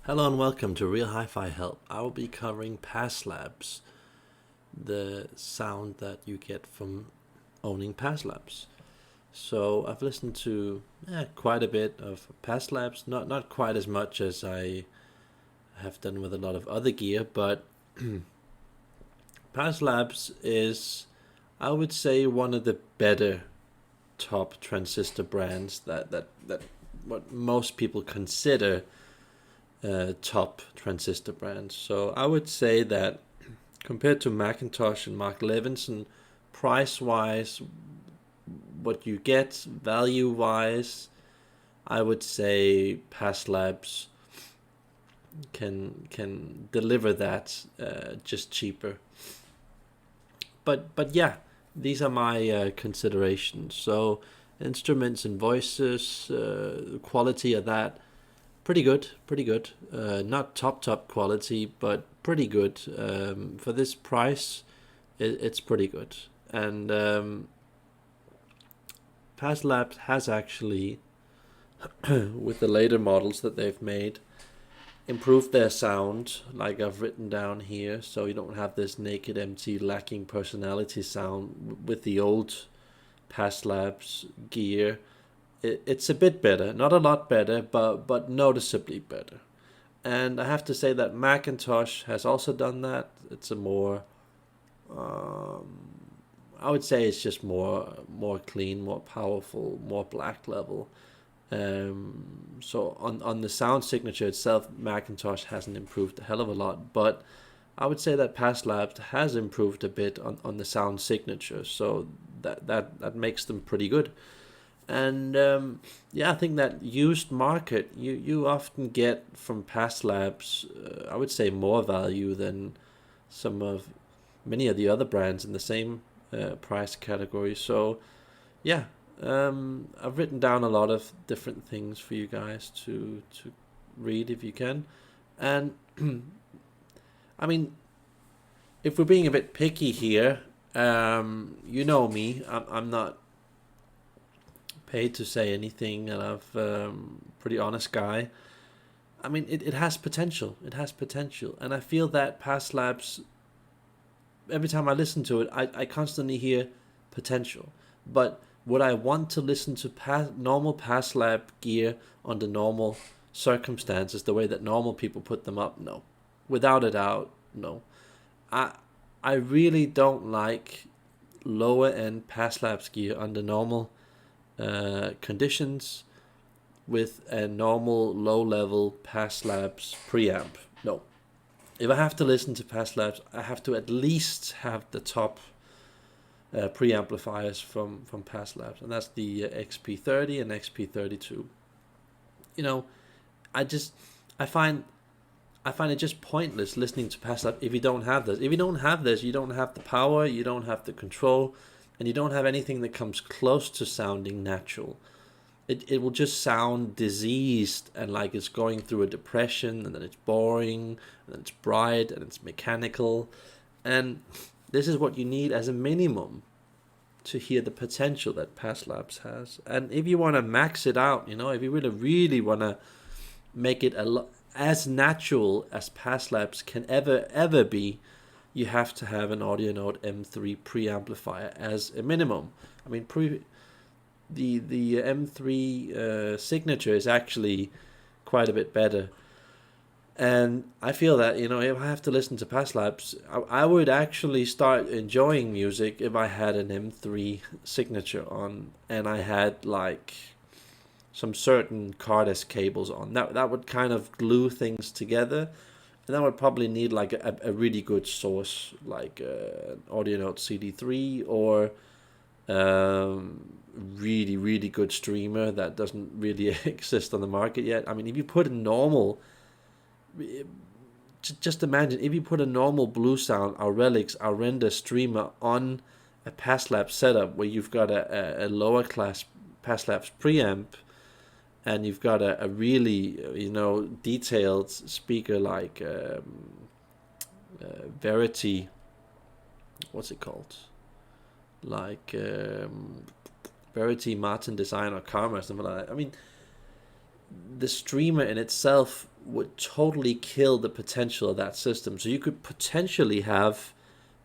Hello and welcome to Real Hi-Fi Help. I will be covering pass labs, the sound that you get from owning pass labs. So I've listened to quite a bit of pass labs, not quite as much as I have done with a lot of other gear, but pass labs is, I would say, one of the better top transistor brands that what most people consider top transistor brands. So I would say that compared to Macintosh and Mark Levinson, price wise, what you get value wise, I would say Pass Labs can deliver that just cheaper. But yeah, these are my considerations. So instruments and voices, the quality of that, pretty good, pretty good. Not top quality, but pretty good. For this price, it's pretty good. And Past Labs has actually, with the later models that they've made, improved their sound, like I've written down here, so you don't have this naked, empty, lacking personality sound with the old Past Labs gear. It's a bit better, not a lot better, but noticeably better. And I have to say that Macintosh has also done that. It's a more, I would say it's just more clean, more powerful, more black level. So on the sound signature itself, Macintosh hasn't improved a hell of a lot, but I would say that Past Labs has improved a bit on the sound signature. So that makes them pretty good. And yeah, I think that used market, you often get from Past Labs, I would say more value than some of many of the other brands in the same price category. So yeah, I've written down a lot of different things for you guys to read if you can, and I mean, if we're being a bit picky here, you know me, I'm not paid to say anything, and I'm pretty honest guy. I mean, it has potential. It has potential, and I feel that Past Labs. Every time I listen to it, I constantly hear potential. But would I want to listen to normal Pass Lab gear under normal circumstances, the way that normal people put them up? No, without a doubt, no. I I really don't like lower end Pass Labs gear under normal conditions with a normal low level Pass Labs preamp. No. If I have to listen to Pass Labs, I have to at least have the top preamplifiers from Pass Labs, and that's the XP30 and XP32. You know, I just I find I find it just pointless listening to Pass Labs if you don't have this. If you don't have this, you don't have the power, you don't have the control, and you don't have anything that comes close to sounding natural. It will just sound diseased and like it's going through a depression, and then it's boring, and then it's bright, and it's mechanical. And this is what you need as a minimum to hear the potential that Past Labs has. And if you want to max it out, if you really want to make it as natural as Past Labs can ever be, you have to have an Audionaut M3 preamplifier as a minimum. I mean, the M3 signature is actually quite a bit better. And I feel that, if I have to listen to Past Labs, I would actually start enjoying music if I had an M3 signature on and I had like some certain Cardes cables on. That would kind of glue things together. And that would probably need like a really good source, like an Audionaut CD3 or really good streamer that doesn't really exist on the market yet. I mean, if you put a normal, just imagine if you put a normal Blue Sound, our Relics, our Render streamer on a Past Labs setup where you've got a lower class Past Labs preamp and you've got a really detailed speaker like Verity, what's it called? Like Verity Martin Design or Karma or something like that. I mean, the streamer in itself would totally kill the potential of that system. So you could potentially have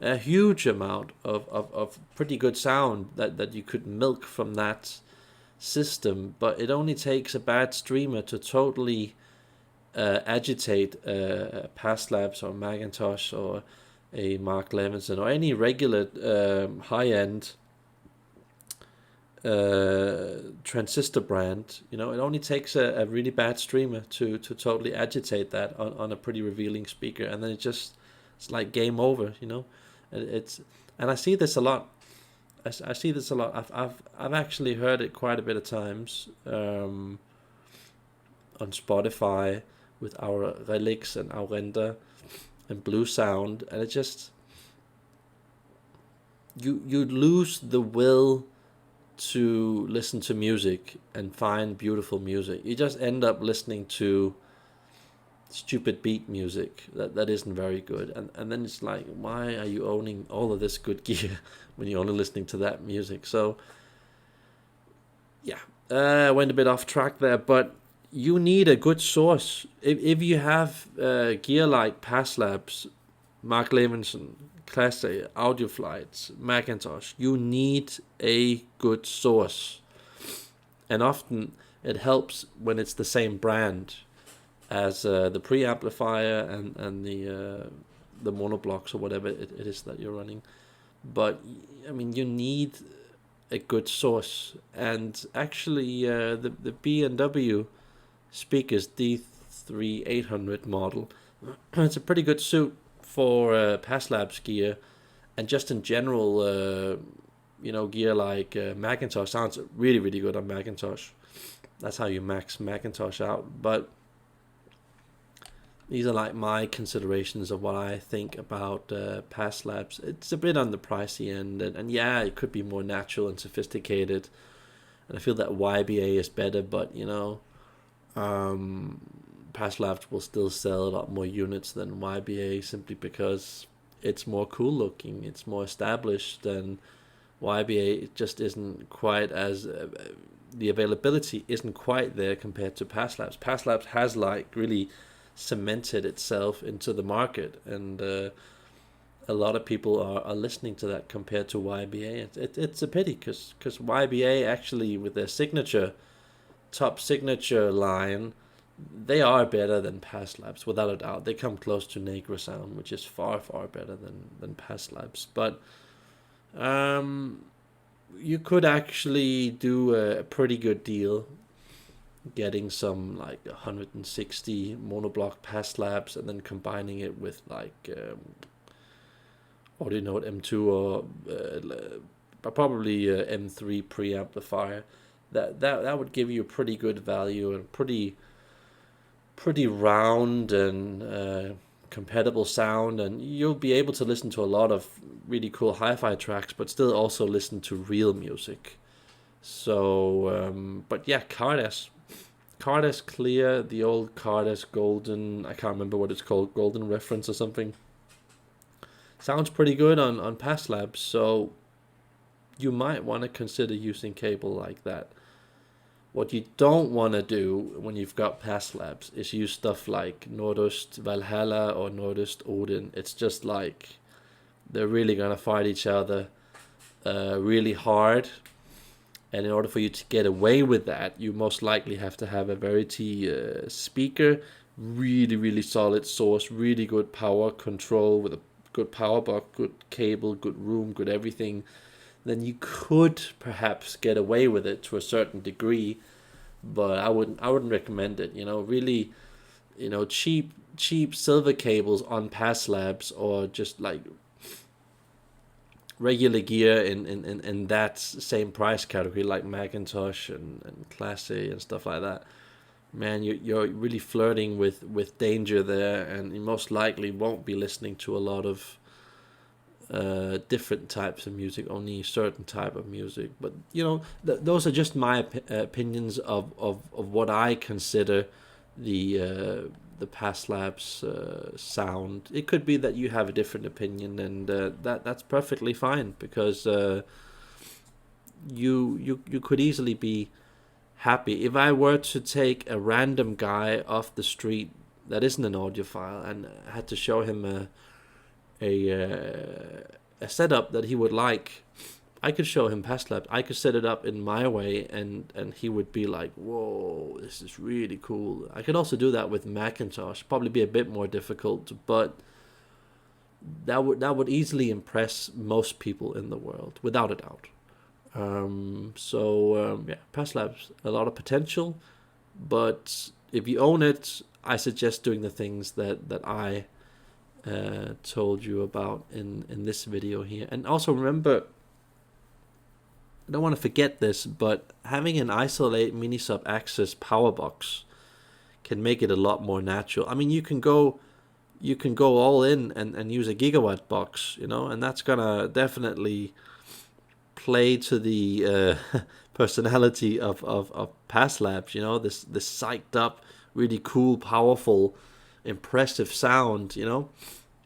a huge amount of pretty good sound that you could milk from that system, but it only takes a bad streamer to totally agitate Passlabs or Macintosh or a Mark Levinson or any regular high-end transistor brand. It only takes a really bad streamer to totally agitate that on a pretty revealing speaker, and then it's like game over. It's and I see this a lot. I see this a lot. I've actually heard it quite a bit of times on Spotify with our Relix and Aurenda and Blue Sound, and it just you lose the will to listen to music and find beautiful music. You just end up listening to stupid beat music that isn't very good, and then it's like, why are you owning all of this good gear when you're only listening to that music? So yeah, I went a bit off track there, but you need a good source. If you have gear like Passlabs, Mark Levinson, Classe, Audioflights, Macintosh, you need a good source, and often it helps when it's the same brand as the preamplifier and the monoblocks or whatever it is that you're running. But I mean, you need a good source, and actually the B&W speakers D3800 model, it's a pretty good suit for Passlabs gear, and just in general, gear like Macintosh sounds really, really good on Macintosh. That's how you max Macintosh out. But these are like my considerations of what I think about Passlabs. It's a bit on the pricey end, and yeah, it could be more natural and sophisticated. And I feel that YBA is better, but Passlabs will still sell a lot more units than YBA simply because it's more cool looking, it's more established, and YBA just isn't quite as the availability isn't quite there compared to Passlabs. Passlabs has like really cemented itself into the market, and a lot of people are listening to that compared to YBA. It's a pity because YBA actually, with their top signature line, they are better than Passlabs without a doubt. They come close to Negra sound, which is far better than Passlabs. But you could actually do a pretty good deal getting some like 160 monoblock Passlabs and then combining it with like Audio Note M2 or probably M3 preamplifier. That would give you a pretty good value and pretty round and compatible sound, and you'll be able to listen to a lot of really cool hi-fi tracks, but still also listen to real music. So, but yeah, Cardes Clear, the old Cardes Golden, I can't remember what it's called, Golden Reference or something, sounds pretty good on Passlabs, so you might want to consider using cable like that. What you don't want to do when you've got Passlabs is use stuff like Nordost Valhalla or Nordost Odin. It's just like they're really going to fight each other really hard. And in order for you to get away with that, you most likely have to have a Verity speaker, really, really solid source, really good power control with a good power box, good cable, good room, good everything. Then you could perhaps get away with it to a certain degree, but I wouldn't recommend it. Really, cheap silver cables on Passlabs or just like regular gear in that same price category like Macintosh and Classe and stuff like that. Man, you're really flirting with danger there, and you most likely won't be listening to a lot of different types of music, only certain type of music. But those are just my opinions of what I consider the Passlabs sound. It could be that you have a different opinion, and that's perfectly fine, because you could easily be happy. If I were to take a random guy off the street that isn't an audiophile and had to show him a setup that he would like, I could show him Passlabs. I could set it up in my way, and he would be like, "Whoa, this is really cool." I could also do that with Macintosh. Probably be a bit more difficult, but that would easily impress most people in the world, without a doubt. Yeah, Passlabs, a lot of potential, but if you own it, I suggest doing the things that I told you about in this video here. And also remember, I don't want to forget this, but having an Isolate Mini Sub Access power box can make it a lot more natural. I mean, you can go all in and use a gigawatt box, and that's gonna definitely play to the personality of Passlabs, this psyched up, really cool, powerful, impressive sound,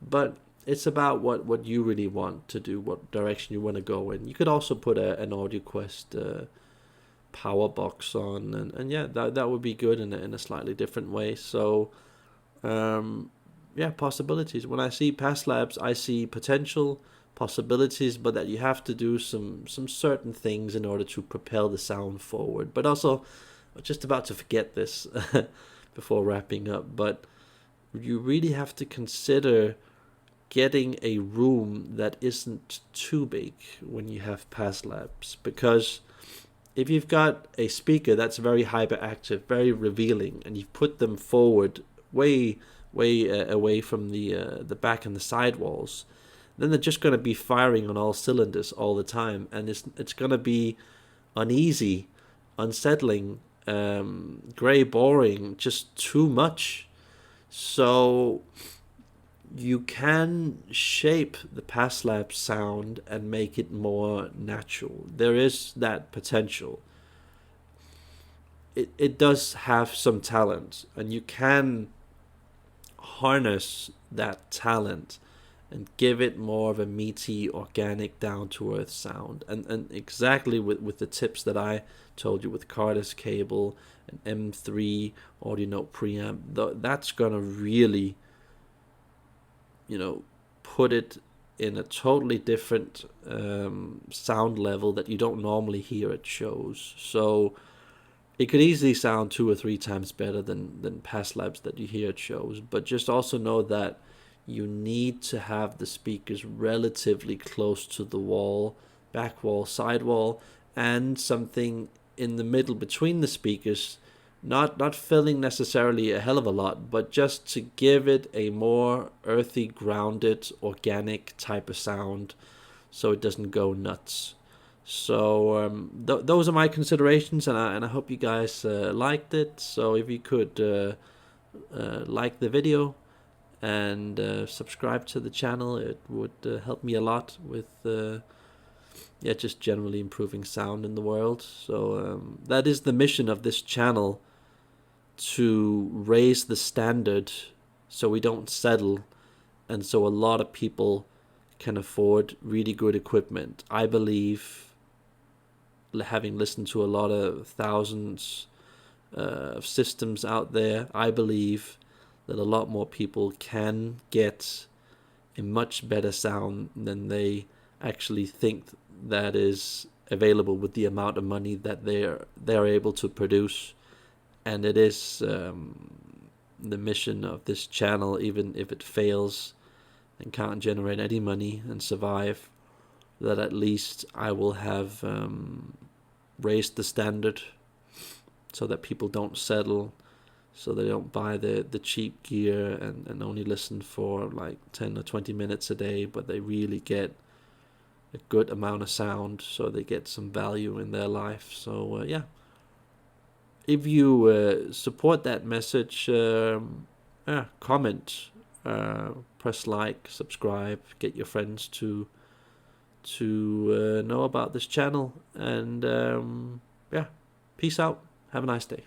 but it's about what you really want to do, what direction you want to go in. You could also put an AudioQuest power box on, and yeah, that would be good in a slightly different way. So yeah, possibilities. When I see Passlabs, I see potential, possibilities, but that you have to do some certain things in order to propel the sound forward. But also, I'm just about to forget this before wrapping up, but you really have to consider getting a room that isn't too big when you have Passlabs, because if you've got a speaker that's very hyperactive, very revealing, and you've put them forward way away from the back and the side walls, then they're just going to be firing on all cylinders all the time, and it's going to be uneasy, unsettling, grey, boring, just too much. So you can shape the Passlabs sound and make it more natural. There is that potential. It does have some talent, and you can harness that talent and give it more of a meaty, organic, down-to-earth sound. And exactly with the tips that I told you with Carter's cable and M3 audio note preamp, that's going to really, put it in a totally different sound level that you don't normally hear at shows. So it could easily sound 2 or 3 times better than Passlabs that you hear at shows. But just also know that you need to have the speakers relatively close to the wall, back wall, side wall, and something in the middle between the speakers, not filling necessarily a hell of a lot, but just to give it a more earthy, grounded, organic type of sound so it doesn't go nuts. So those are my considerations, and I hope you guys liked it. So if you could like the video and subscribe to the channel, it would help me a lot with just generally improving sound in the world. So that is the mission of this channel, to raise the standard so we don't settle, and so a lot of people can afford really good equipment. I believe, having listened to a lot of thousands of systems out there, I believe that a lot more people can get a much better sound than they actually think that is available with the amount of money that they're able to produce. And it is the mission of this channel, even if it fails and can't generate any money and survive, that at least I will have raised the standard so that people don't settle, so they don't buy the cheap gear and only listen for like 10 or 20 minutes a day, but they really get a good amount of sound, so they get some value in their life. So yeah, if you support that message, comment, press like, subscribe, get your friends to know about this channel, and yeah, peace out. Have a nice day.